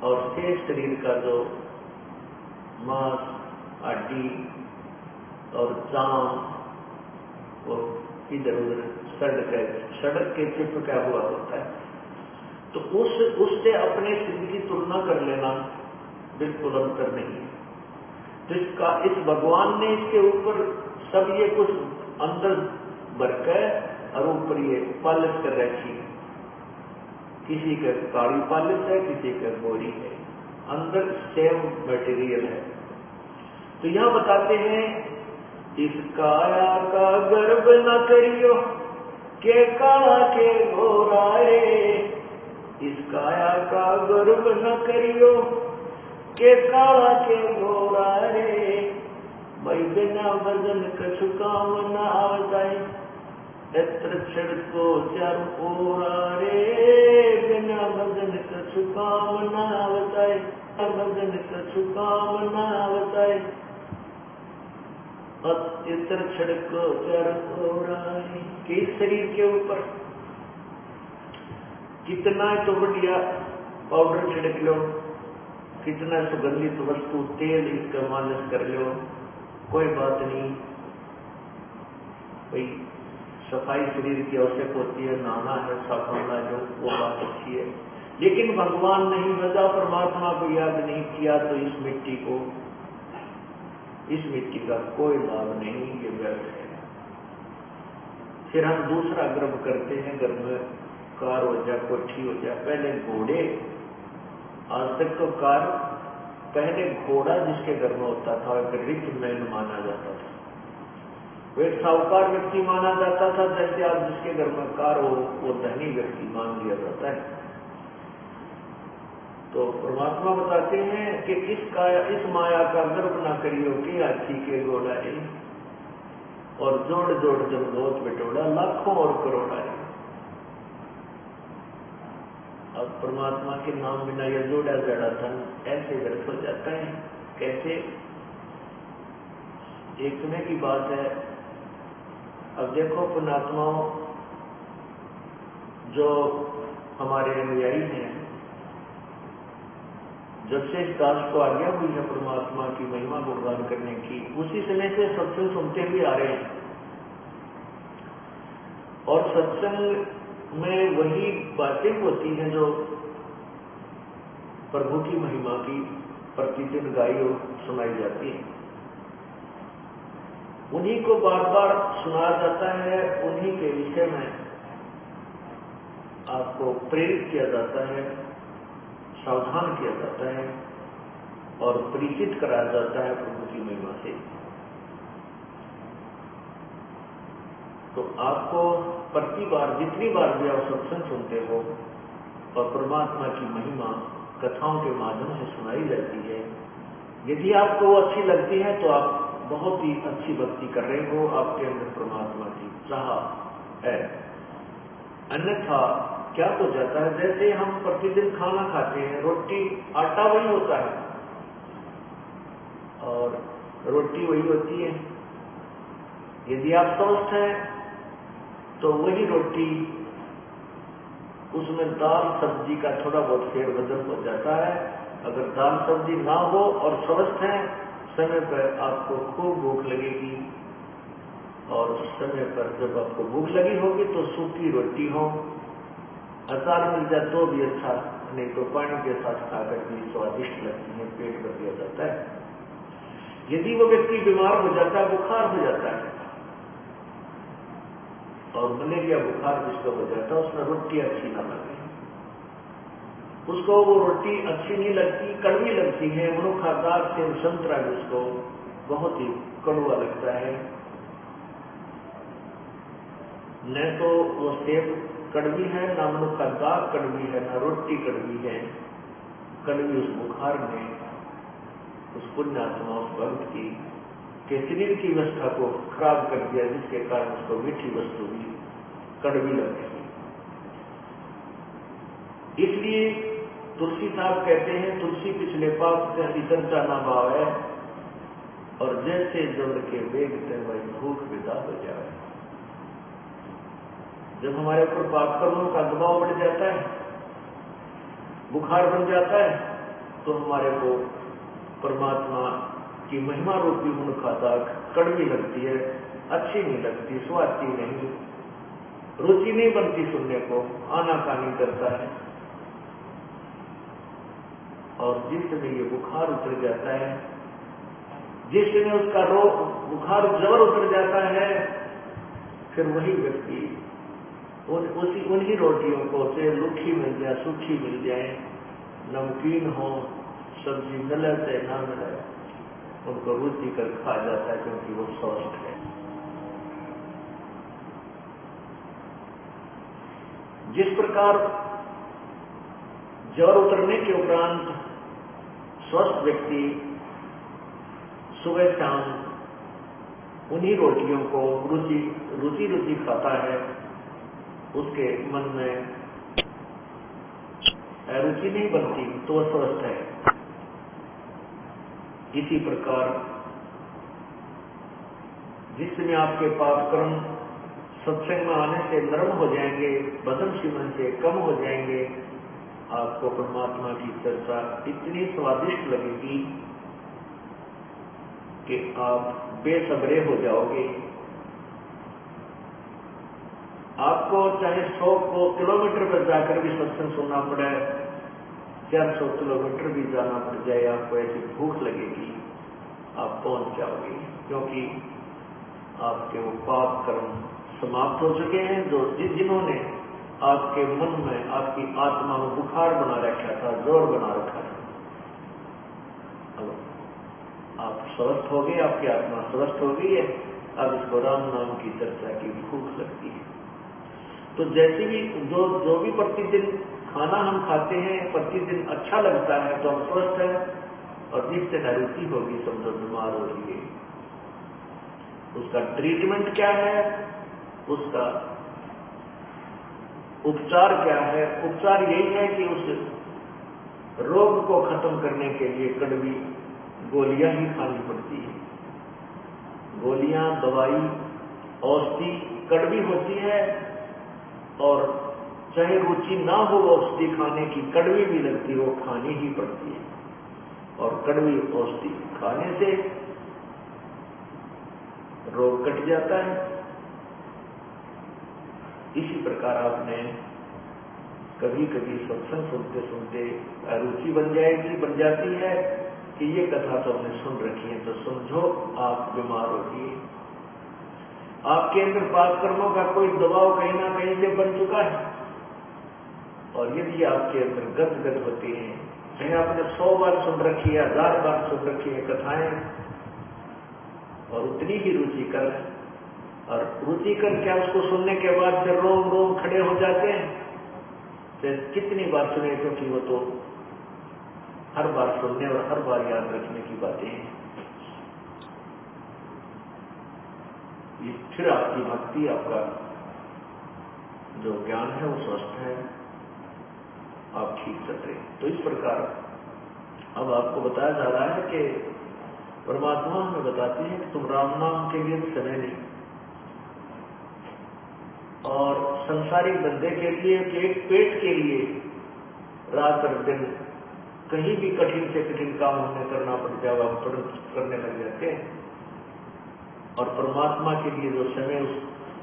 और शेष शरीर का जो मांस, हड्डी और चाम वो इधर उधर सड़क के चिपका हुआ होता है। तो उससे अपने शरीर की तुलना कर लेना बिल्कुल अंतर नहीं है। तो इस भगवान ने इसके ऊपर सब ये कुछ अंदर भर के और ऊपर ये पालिश कर रखी है। किसी का काली पालिश है, किसी का गोरी है, अंदर सेम मटेरियल है। तो यहां बताते हैं, इस काया का गर्व न करियो, के काला के गोरा रे। इस काया का गर्व न करियो, के काला के गोरा रे। भाई बिना वजन कछु काम न आवताई, एत्र छिड़को चारों ओरा रे। बिना वजन कछु काम न आवताई, वजन कछु काम न आवताई, इतर छिड़को चारों ओरा रे। कि शरीर के ऊपर कितना तो बढ़िया पाउडर छिड़क लो, कितना सुगंधित वस्तु तेल इसका मालिश कर लो, कोई बात नहीं। भाई सफाई शरीर की आवश्यक होती है, नहाना है, साबुन ला लो, वो बात अच्छी है। लेकिन भगवान नहीं बजा, परमात्मा को याद नहीं किया तो इस मिट्टी का कोई लाभ नहीं, ये व्यर्थ है। फिर हम दूसरा गर्व करते हैं, घर में कार हो जाए, कोठी हो जाए। पहले घोड़े, आज तक तो कार, पहले घोड़ा जिसके घर में होता था एक रिच मैन माना जाता था। वो एक साहूकार व्यक्ति माना जाता था, जैसे आज जिसके घर में कार हो वो धनी व्यक्ति मान लिया जाता है। तो परमात्मा बताते हैं कि इस माया का गर्भ न करियो कि हाथी के घोड़ा है, और जोड़ जोड़ जब बहुत बिटोड़ा लाखों और करोड़ा है। अब परमात्मा के नाम बिना यह जोड़ा जड़ा धन ऐसे व्यर्थ हो जाता है। कैसे? एक समय की बात है। अब देखो पुण्यात्माओं, जो हमारे अनुयायी हैं, जब से इस दास को आज्ञा हुई है परमात्मा की महिमा गुणगान करने की, उसी समय से सत्संग सुनते हुए आ रहे हैं। और सत्संग में वही बातें होती हैं जो प्रभु की महिमा की प्रतिदिन गाई और सुनाई जाती है। उन्हीं को बार बार सुनाया जाता है, उन्हीं के विषय में आपको प्रेरित किया जाता है, सावधान किया जाता है और परिचित कराया जाता है प्रभु की महिमा से। तो आपको प्रति बार, जितनी बार भी आप सत्संग सुनते हो और परमात्मा की महिमा कथाओं के माध्यम से सुनाई जाती है, यदि आपको वो अच्छी लगती है तो आप बहुत ही अच्छी भक्ति कर रहे हो, आपके अंदर परमात्मा की चाह है। अन्यथा क्या हो जाता है, जैसे हम प्रतिदिन खाना खाते हैं, रोटी आटा वही होता है और रोटी वही होती है। यदि आप स्वस्थ हैं तो वही रोटी, उसमें दाल सब्जी का थोड़ा बहुत फेरबदल हो जाता है। अगर दाल सब्जी ना हो और स्वस्थ है, समय पर आपको खूब भूख लगेगी, और समय पर जब आपको भूख लगी होगी तो सूखी रोटी हो, अचार मिल जाए तो भी अच्छा, नहीं तो पानी के साथ खाकर भी स्वादिष्ट लगती है, पेट भर दिया जाता है। यदि वो व्यक्ति बीमार हो जाता है, बुखार हो जाता है, और मलेरिया बुखार जिसको हो जाता है, उसमें रोटी अच्छी ना लगे, उसको वो रोटी अच्छी नहीं लगती, कड़वी लगती है। मनुखादार से संतरा जिसको बहुत ही कड़वा लगता है, न तो वो सेब कड़वी है, ना मनुखादार कड़वी है, ना रोटी कड़वी है। कड़वी उस बुखार ने उस पुण्यात्मा, उस भक्त की के शरीर की व्यवस्था को खराब कर दिया, जिसके कारण उसको मीठी वस्तु भी कड़वी लगती है। इसलिए तुलसी साहब कहते हैं, तुलसी पिछले पाप से चर्चा ना भाव है, और जैसे जल के वेग से वही भूख विदा हो जाए। जब हमारे ऊपर पाप कर्मों का दबाव बढ़ जाता है, बुखार बन जाता है, तो हमारे को परमात्मा की महिमा रूपी मुनखाता कड़वी लगती है, अच्छी नहीं लगती, स्वादती नहीं, रुचि नहीं बनती, सुनने को आनाकानी करता है। और जिस समय ये बुखार उतर जाता है, जिस समय उसका रोग बुखार जबर उतर जाता है, फिर वही व्यक्ति उन्हीं रोटियों को, चाहे रूखी मिल जाए, सूखी मिल जाए, नमकीन हो, सब्जी मिले चाहे ना मिले, उनको रुचि कर खा जाता है, क्योंकि वो स्वस्थ है। जिस प्रकार ज्वर उतरने के उपरांत स्वस्थ व्यक्ति सुबह शाम उन्हीं रोटियों को रुचि खाता है, उसके मन में रुचि नहीं बनती, तो वह स्वस्थ है। इसी प्रकार जिस समय आपके पाप कर्म सत्संग में आने से नरम हो जाएंगे, भजन सिमरन से कम हो जाएंगे, आपको परमात्मा की चर्चा इतनी स्वादिष्ट लगेगी कि आप बेसब्रे हो जाओगे। आपको चाहे 100 किलोमीटर पर जाकर भी सत्संग सुनना पड़े, 400 किलोमीटर भी जाना पड़ जाए, आपको ऐसी भूख लगेगी, आप पहुंच जाओगे, क्योंकि आपके वो पाप कर्म समाप्त हो चुके हैं, जो जिन्होंने आपके मन में, आपकी आत्मा में बुखार बना रखा था, जोर बना रखा था। अब आप स्वस्थ हो गए, आपकी आत्मा स्वस्थ हो गई है, अब इसको राम नाम की चर्चा की भूख लगती है। तो जैसे भी जो भी प्रतिदिन खाना हम खाते हैं, प्रतिदिन अच्छा लगता है तो हम स्वस्थ हैं, और जिससे नरुचि होगी समझो बीमार हो रही है। उसका ट्रीटमेंट क्या है, उसका उपचार क्या है? उपचार यही है कि उस रोग को खत्म करने के लिए कड़वी गोलियां ही खानी पड़ती है। गोलियां, दवाई, औषधि कड़वी होती है, और चाहे रुचि ना हो औषधि खाने की, कड़वी भी लगती है, वो खानी ही पड़ती है। और कड़वी औषधि खाने से रोग कट जाता है। इसी प्रकार आपने कभी कभी सत्संग सुनते सुनते रुचि बन जाती है कि ये कथा तो हमने सुन रखी है, तो समझो आप बीमार होगी। आपके अंदर पाप कर्मों का कोई दबाव कहीं ना कहीं से बन चुका है, और यदि आपके अंदर गदगद होती है, चाहे आपने 100 बार सुन रखी है, 1000 बार सुन रखी है कथाएं, और उतनी ही रुचिकर है, और रुचिकर क्या उसको सुनने के बाद फिर रोम रोम खड़े हो जाते हैं, तो कितनी बार सुने, क्योंकि वो तो हर बार सुनने और हर बार याद रखने की बातें हैं। फिर आपकी भक्ति, आपका जो ज्ञान है वो स्वस्थ है, आप ठीक चल रहे। तो इस प्रकार अब आपको बताया जा रहा है कि परमात्मा हमें बताती है कि तुम राम नाम के लिए समय नहीं, और संसारी बंदे के लिए, एक पेट के लिए रात और दिन कहीं भी कठिन से कठिन काम हमें करना पड़ जाए, आप तुरंत करने लग जाते हैं। और परमात्मा के लिए जो समय, उस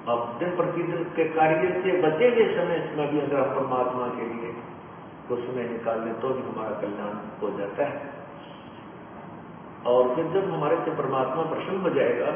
अब दिन प्रतिदिन के कार्य से बचे हुए समय में भी अगर आप परमात्मा के लिए कुछ समय निकाल लें तो भी हमारा कल्याण हो जाता है। और फिर जब हमारे से परमात्मा प्रसन्न हो जाएगा